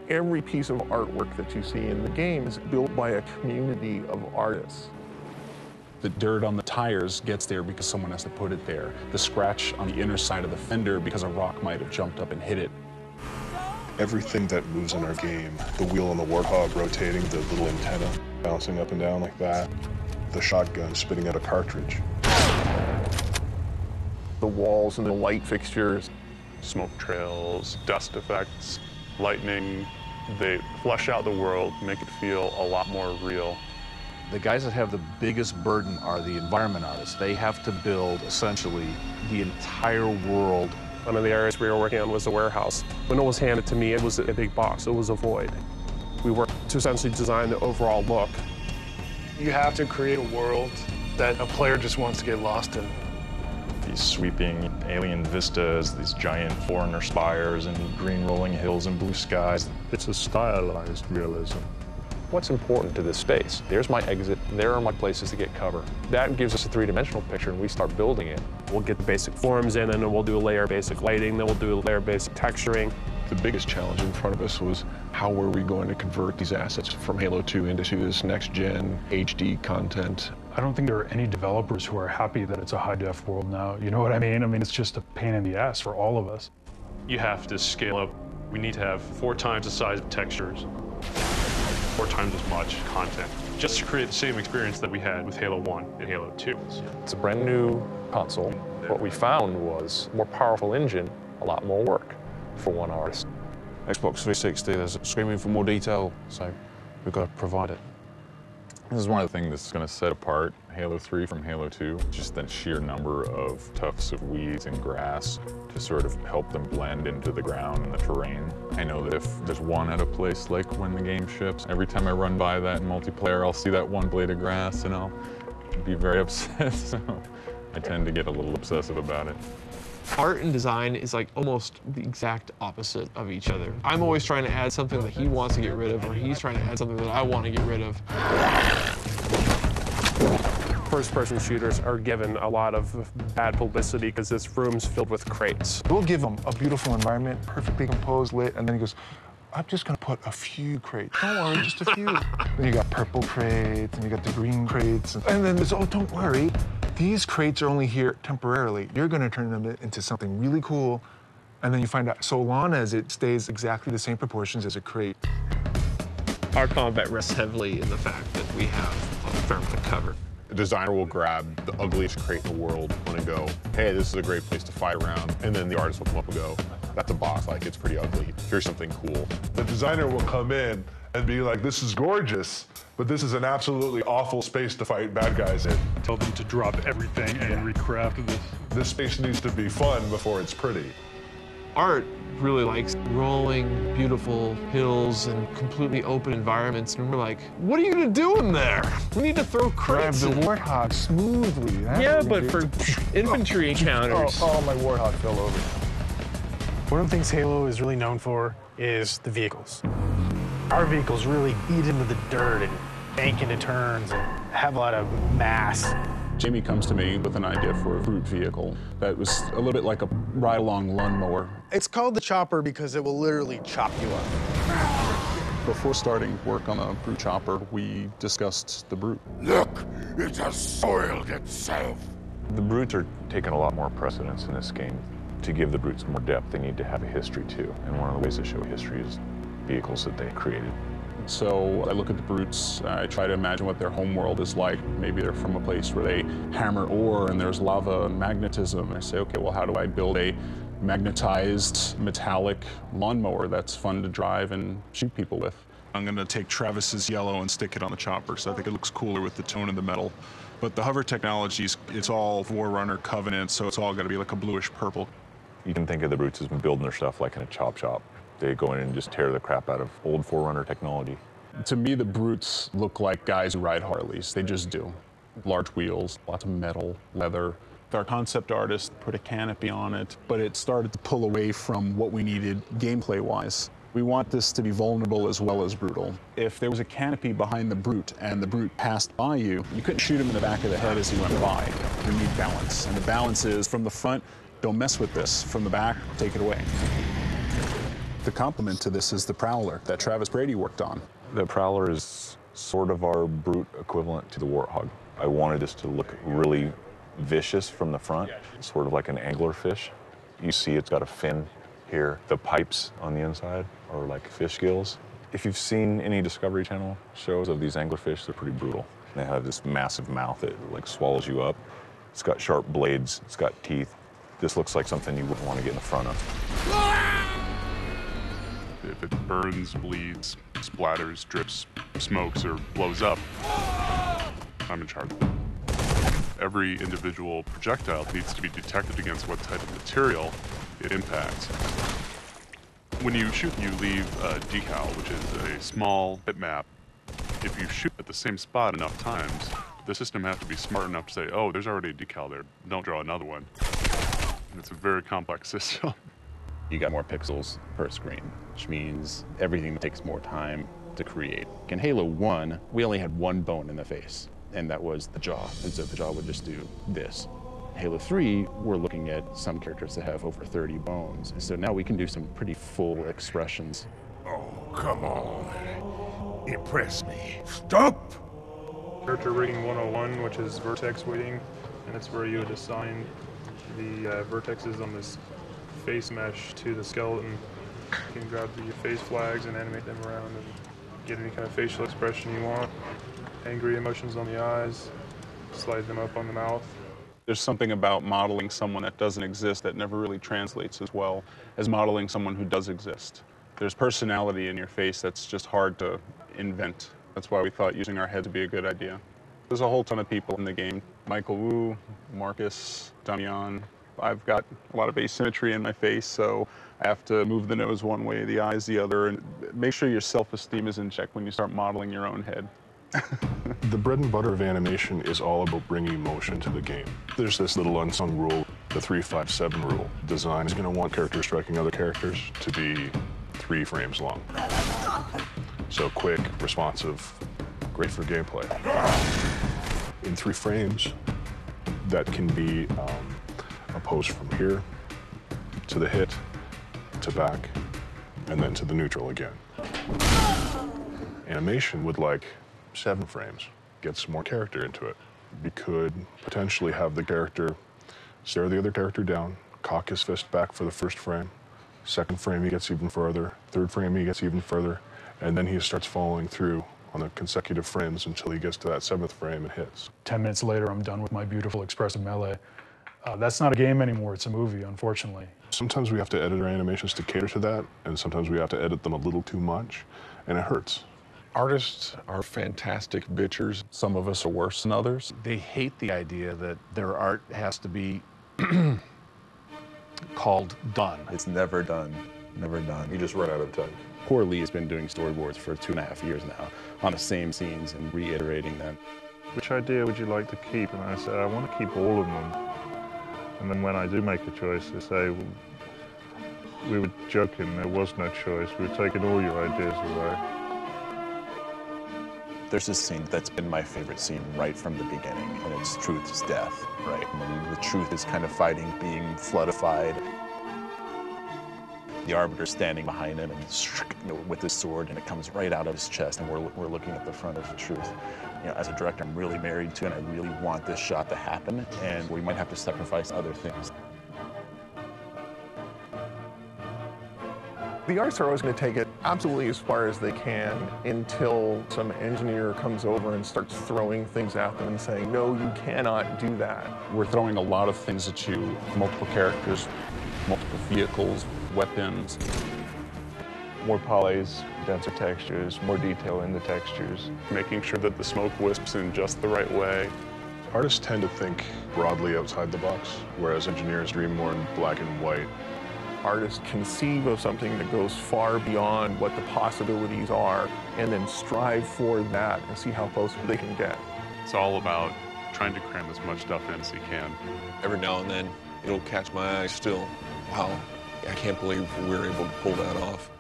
Every piece of artwork that you see in the game is built by a community of artists. The dirt on the tires gets there because someone has to put it there. The scratch on the inner side of the fender because a rock might have jumped up and hit it. Everything that moves in our game, the wheel on the Warthog rotating, the little antenna bouncing up and down like that, the shotgun spitting out a cartridge. The walls and the light fixtures. Smoke trails, dust effects, lightning, they flesh out the world, make it feel a lot more real. The guys that have the biggest burden are the environment artists. They have to build essentially the entire world. One of the areas we were working on was the warehouse. When it was handed to me, it was a big box, it was a void. We worked to essentially design the overall look. You have to create a world that a player just wants to get lost in. These sweeping alien vistas, these giant foreigner spires and green rolling hills and blue skies. It's a stylized realism. What's important to this space? There's my exit, there are my places to get cover. That gives us a three-dimensional picture and we start building it. We'll get the basic forms in and then we'll do a layer basic lighting, then we'll do a layer basic texturing. The biggest challenge in front of us was how were we going to convert these assets from Halo 2 into this next-gen HD content. I don't think there are any developers who are happy that it's a high-def world now. You know what I mean? I mean, it's just a pain in the ass for all of us. You have to scale up. We need to have 4 times the size of textures, 4 times as much content, just to create the same experience that we had with Halo 1 and Halo 2. It's a brand new console. What we found was a more powerful engine, a lot more work for one artist. Xbox 360, there's screaming for more detail, so we've got to provide it. This is one of the things that's going to set apart Halo 3 from Halo 2, just that sheer number of tufts of weeds and grass to sort of help them blend into the ground and the terrain. I know that if there's one at a place like when the game ships, every time I run by that in multiplayer, I'll see that one blade of grass and I'll be very upset, so I tend to get a little obsessive about it. Art and design is like almost the exact opposite of each other. I'm always trying to add something that he wants to get rid of, or he's trying to add something that I want to get rid of. First-person shooters are given a lot of bad publicity because this room's filled with crates. We'll give him a beautiful environment, perfectly composed, lit, and then he goes, I'm just gonna put a few crates. Don't worry, just a few. Then you got purple crates, and you got the green crates, and then there's, oh, don't worry. These crates are only here temporarily. You're gonna turn them into something really cool, and then you find out, so long as it stays exactly the same proportions as a crate. Our combat rests heavily in the fact that we have a fair amount of cover. The designer will grab the ugliest crate in the world and go, hey, this is a great place to fight around. And then the artist will come up and go, that's a boss, like, it's pretty ugly. Here's something cool. The designer will come in and be like, this is gorgeous, but this is an absolutely awful space to fight bad guys in. Tell them to drop everything and recraft this. This space needs to be fun before it's pretty. Art really likes rolling, beautiful hills and completely open environments. And we're like, what are you gonna do in there? We need to throw crates. Drive the Warthog smoothly. Yeah, but for infantry encounters. Oh, my Warthog fell over. One of the things Halo is really known for is the vehicles. Our vehicles really eat into the dirt and bank into turns and have a lot of mass. Jamie comes to me with an idea for a brute vehicle that was a little bit like a ride-along lawnmower. It's called the Chopper because it will literally chop you up. Before starting work on a brute chopper, we discussed the brute. Look, it has soiled itself. The brutes are taking a lot more precedence in this game. To give the brutes more depth, they need to have a history too. And one of the ways to show history is vehicles that they created. So I look at the brutes, I try to imagine what their home world is like. Maybe they're from a place where they hammer ore and there's lava and magnetism. And I say, okay, well, how do I build a magnetized metallic lawnmower that's fun to drive and shoot people with? I'm gonna take Travis's yellow and stick it on the chopper, so I think it looks cooler with the tone of the metal. But the hover technologies, it's all Forerunner Covenant, so it's all gotta be like a bluish purple. You can think of the brutes as building their stuff like in a chop shop. They go in and just tear the crap out of old Forerunner technology. To me, the brutes look like guys who ride Harleys. They just do. Large wheels, lots of metal, leather. Our concept artist put a canopy on it, but it started to pull away from what we needed gameplay-wise. We want this to be vulnerable as well as brutal. If there was a canopy behind the brute and the brute passed by you, you couldn't shoot him in the back of the head as he went by. You need balance, and the balance is from the front, don't mess with this. From the back, take it away. The complement to this is the Prowler that Travis Brady worked on. The Prowler is sort of our brute equivalent to the Warthog. I wanted this to look really vicious from the front, sort of like an anglerfish. You see it's got a fin here. The pipes on the inside are like fish gills. If you've seen any Discovery Channel shows of these anglerfish, they're pretty brutal. They have this massive mouth that like swallows you up. It's got sharp blades, it's got teeth. This looks like something you wouldn't want to get in the front of. If it burns, bleeds, splatters, drips, smokes, or blows up, I'm in charge. Every individual projectile needs to be detected against what type of material it impacts. When you shoot, you leave a decal, which is a small bitmap. If you shoot at the same spot enough times, the system has to be smart enough to say, oh, there's already a decal there, don't draw another one. And it's a very complex system. You got more pixels per screen, which means everything takes more time to create. In Halo 1, we only had one bone in the face, and that was the jaw. And so the jaw would just do this. Halo 3, we're looking at some characters that have over 30 bones. And so now we can do some pretty full expressions. Oh, come on. Impress me. Stop! Character rigging 101, which is vertex weighting, and it's where you would assign the vertexes on this face mesh to the skeleton. You can grab the face flags and animate them around and get any kind of facial expression you want. Angry emotions on the eyes, slide them up on the mouth. There's something about modeling someone that doesn't exist that never really translates as well as modeling someone who does exist. There's personality in your face that's just hard to invent. That's why we thought using our head would be a good idea. There's a whole ton of people in the game. Michael Wu, Marcus, Damian. I've got a lot of asymmetry in my face, so I have to move the nose one way, the eyes the other, and make sure your self-esteem is in check when you start modeling your own head. The bread and butter of animation is all about bringing emotion to the game. There's this little unsung rule, the 3-5-7 rule. Design is going to want characters striking other characters to be 3 frames long. So quick, responsive, great for gameplay. In 3 frames, that can be a pose from here to the hit, to back, and then to the neutral again. Animation would like 7 frames, get some more character into it. You could potentially have the character stare the other character down, cock his fist back for the first frame. Second frame, he gets even further. Third frame, he gets even further. And then he starts following through on the consecutive frames until he gets to that 7th frame and hits. 10 minutes later, I'm done with my beautiful expressive melee. That's not a game anymore, it's a movie, unfortunately. Sometimes we have to edit our animations to cater to that, and sometimes we have to edit them a little too much, and it hurts. Artists are fantastic bitchers. Some of us are worse than others. They hate the idea that their art has to be called done. It's never done, never done. You just run out of time. Poor Lee has been doing storyboards for 2.5 years now on the same scenes and reiterating them. Which idea would you like to keep? And I said, I want to keep all of them. And then when I do make a choice, they say, well, we were joking, there was no choice. We were taking all your ideas away. There's this scene that's been my favorite scene right from the beginning, and it's Truth's death, right? And the Truth is kind of fighting, being floodified. The Arbiter's standing behind him and with his sword, and it comes right out of his chest, and we're looking at the front of the Truth. You know, as a director, I'm really married to, and I really want this shot to happen, and we might have to sacrifice other things. The artists are always going to take it absolutely as far as they can until some engineer comes over and starts throwing things at them and saying, no, you cannot do that. We're throwing a lot of things at you, multiple characters, multiple vehicles, weapons. More polys, denser textures, more detail in the textures. Making sure that the smoke wisps in just the right way. Artists tend to think broadly outside the box, whereas engineers dream more in black and white. Artists conceive of something that goes far beyond what the possibilities are and then strive for that and see how close they can get. It's all about trying to cram as much stuff in as you can. Every now and then, it'll catch my eye still. Wow, I can't believe we were able to pull that off.